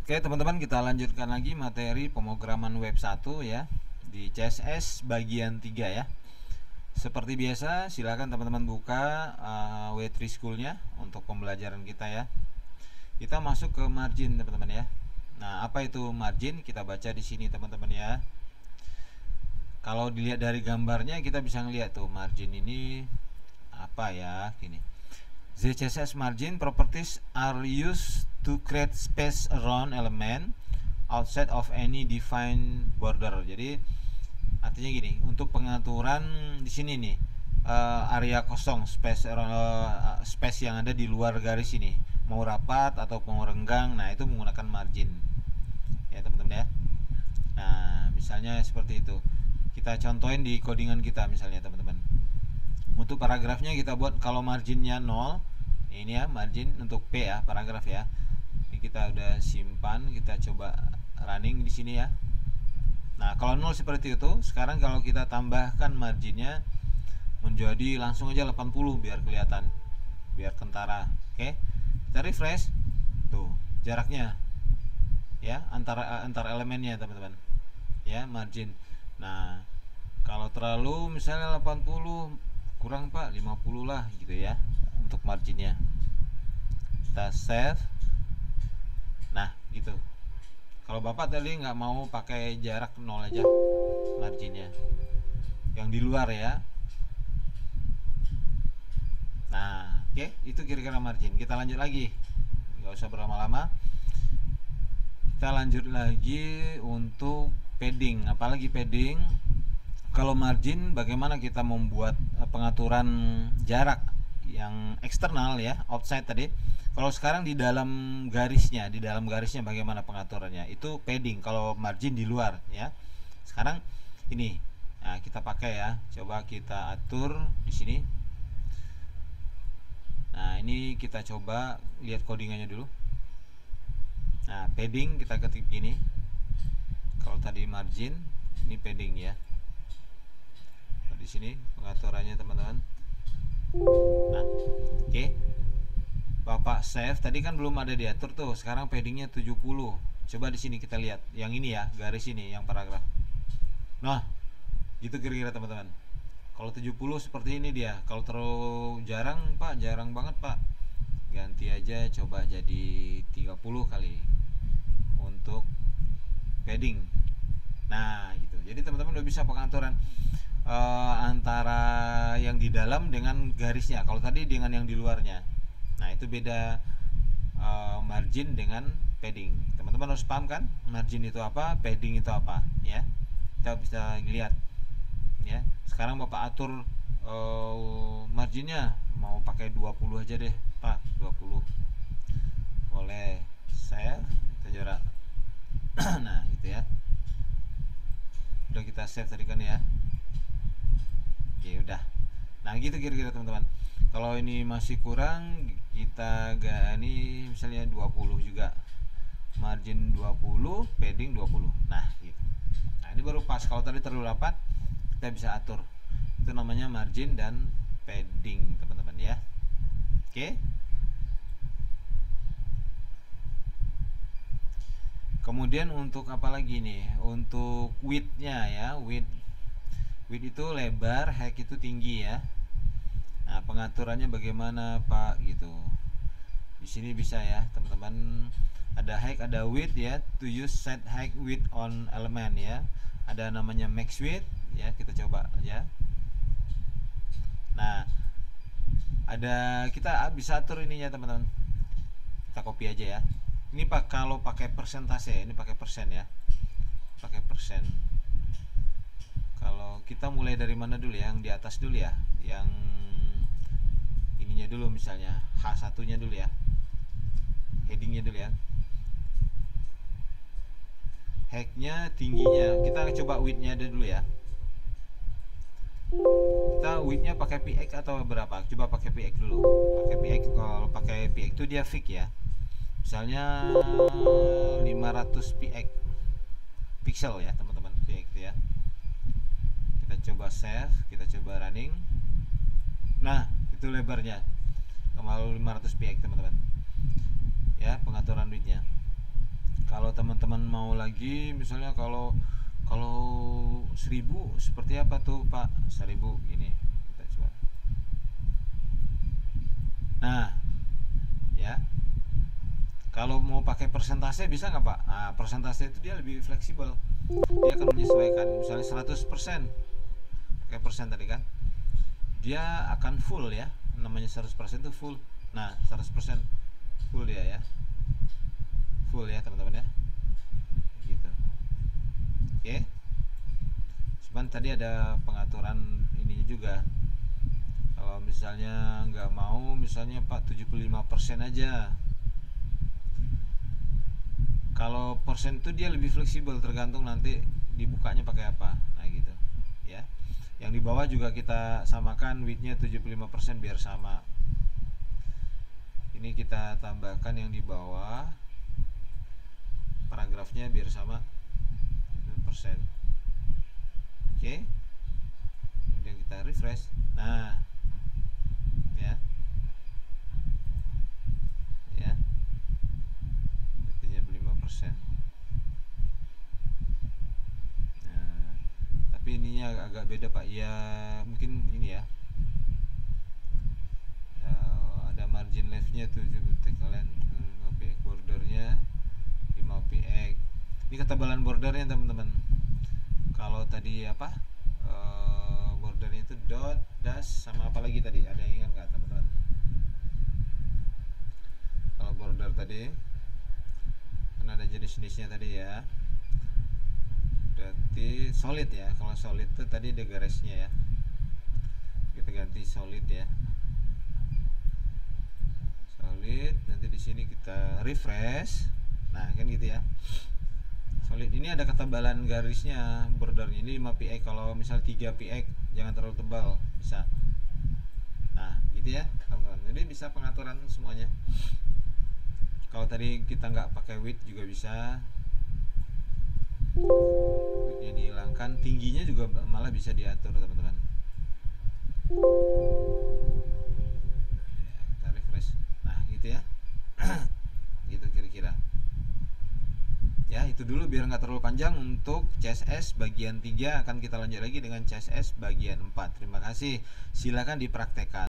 Oke teman-teman, kita lanjutkan lagi materi pemrograman web 1 ya, di CSS bagian 3 ya. Seperti biasa, silakan teman-teman buka W3 School-nya untuk pembelajaran kita ya. Kita masuk ke margin teman-teman ya. Nah, apa itu margin? Kita baca di sini teman-teman ya. Kalau dilihat dari gambarnya kita bisa ngeliat tuh margin ini apa ya, gini. The CSS margin properties are used to create space around element outside of any defined border. Jadi artinya gini, untuk pengaturan di sini nih, area kosong, space yang ada di luar garis ini, mau rapat atau mau renggang, nah itu menggunakan margin ya teman-teman ya. Nah misalnya seperti itu, kita contohin di codingan kita misalnya teman-teman. Untuk paragrafnya kita buat kalau marginnya 0, ini ya margin untuk P ya, paragraf ya. Ini kita udah simpan, kita coba running di sini ya. Nah, kalau 0 seperti itu, sekarang kalau kita tambahkan marginnya menjadi langsung aja 80 biar kelihatan, biar kentara. Oke. Kita refresh. Tuh, jaraknya ya antar elemennya teman-teman. Ya, margin. Nah, kalau terlalu misalnya 80 kurang Pak, 50 lah gitu ya untuk marginnya. Kita save. Nah, gitu. Kalau Bapak tadi nggak mau pakai jarak 0 aja marginnya, yang di luar ya. Nah, oke, itu kira-kira margin. Kita lanjut lagi, nggak usah berlama-lama. Kita lanjut lagi untuk padding. Apalagi padding, kalau margin bagaimana kita membuat pengaturan jarak yang eksternal ya, outside tadi. Kalau sekarang di dalam garisnya bagaimana pengaturannya? Itu padding kalau margin di luar ya. Sekarang ini, nah kita pakai ya. Coba kita atur di sini. Nah, ini kita coba lihat codingannya dulu. Nah, padding kita ketik gini. Kalau tadi margin, ini padding ya. Di sini pengaturannya teman-teman. Nah, oke. Bapak save, tadi kan belum ada diatur tuh. Sekarang paddingnya 70. Coba di sini kita lihat. Yang ini ya, garis ini yang paragraf. Nah, gitu kira-kira teman-teman. Kalau 70 seperti ini dia. Kalau terlalu jarang, Pak, jarang banget, Pak. Ganti aja, coba jadi 30 kali untuk padding. Nah, gitu. Jadi teman-teman udah bisa pengaturan antara yang di dalam dengan garisnya. Kalau tadi dengan yang di luarnya. Nah, itu beda margin dengan padding. Teman-teman harus paham kan? Margin itu apa, padding itu apa, ya. Kita bisa lihat ya. Sekarang Bapak atur marginnya mau pakai 20 aja deh, Pak. 20. Boleh. Save, kita jarak. Nah, gitu ya. Udah kita save tadi kan ya. Oke, udah. Nah, gitu kira-kira teman-teman. Kalau ini masih kurang, kita ini misalnya 20 juga. Margin 20, padding 20. Nah, gitu. Nah, ini baru pas. Kalau tadi terlalu rapat, kita bisa atur. Itu namanya margin dan padding, teman-teman ya. Oke. Kemudian untuk apa lagi nih? Untuk width-nya ya, width itu lebar, height itu tinggi ya. Nah, pengaturannya bagaimana, Pak? Gitu. Di sini bisa ya, teman-teman. Ada height, ada width ya. To use set height width on element ya. Ada namanya max width ya. Kita coba ya. Nah, ada kita bisa atur ininya, teman-teman. Kita copy aja ya. Ini Pak, kalau pakai persentase, ini pakai persen ya. Pakai persen. Kalau kita mulai dari mana dulu ya? Yang di atas dulu ya. Yang ininya dulu misalnya, H1-nya dulu ya. Headingnya dulu ya. Height-nya, tingginya. Kita coba width-nya dulu ya. Kita width-nya pakai px atau berapa? Coba pakai px dulu. Pakai px, kalau pakai px itu dia fix ya. Misalnya 500 px pixel ya, teman-teman. Px itu ya. Kita coba save, kita coba running. Nah, itu lebarnya. Kemarin 500 px, teman-teman. Ya, pengaturan width-nya. Kalau teman-teman mau lagi, misalnya kalau kalau 1000 seperti apa tuh Pak? 1000 gini. Kita coba. Nah, ya. Kalau mau pakai persentase bisa nggak Pak? Nah, persentase itu dia lebih fleksibel. Dia akan menyesuaikan. Misalnya 100%, pakai persen tadi kan. Dia akan full ya. Namanya 100% itu full. Nah, 100% full dia ya. Full ya teman-teman ya. Gitu. Oke. Cuman tadi ada pengaturan ininya juga. Kalau misalnya nggak mau, misalnya Pak 75% aja. Kalau persen itu dia lebih fleksibel, tergantung nanti dibukanya pakai apa. Nah gitu ya. Yang di bawah juga kita samakan widthnya 75% biar sama. Ini kita tambahkan yang di bawah, paragrafnya biar sama persen. Oke. Kemudian kita refresh. Nah ya, ya, widthnya 5%. Nah, tapi ininya agak beda Pak ya, mungkin ini ya. Ada margin leftnya 7 px, kalian 5 px, bordernya 5 px. Ini ketebalan bordernya teman-teman. Kalau tadi apa, bordernya itu dot, dash, sama apa lagi tadi, ada yang ingat nggak teman-teman? Kalau border tadi kan ada jenis-jenisnya tadi ya. Berarti solid ya. Kalau solid itu tadi ada garisnya ya. Kita ganti solid ya. Solid, nanti di sini kita refresh. Nah, kan gitu ya. Solid ini ada ketebalan garisnya, bordernya ini 5 px. Kalau misal 3 px jangan terlalu tebal, bisa. Nah, gitu ya, teman-teman. Jadi bisa pengaturan semuanya. Kalau tadi kita nggak pakai width juga bisa. Widthnya dihilangkan, tingginya juga malah bisa diatur teman-teman. Kita refresh. Nah gitu ya. Gitu kira-kira ya. Itu dulu biar nggak terlalu panjang untuk CSS bagian 3. Akan kita lanjut lagi dengan CSS bagian 4. Terima kasih, silakan dipraktekkan.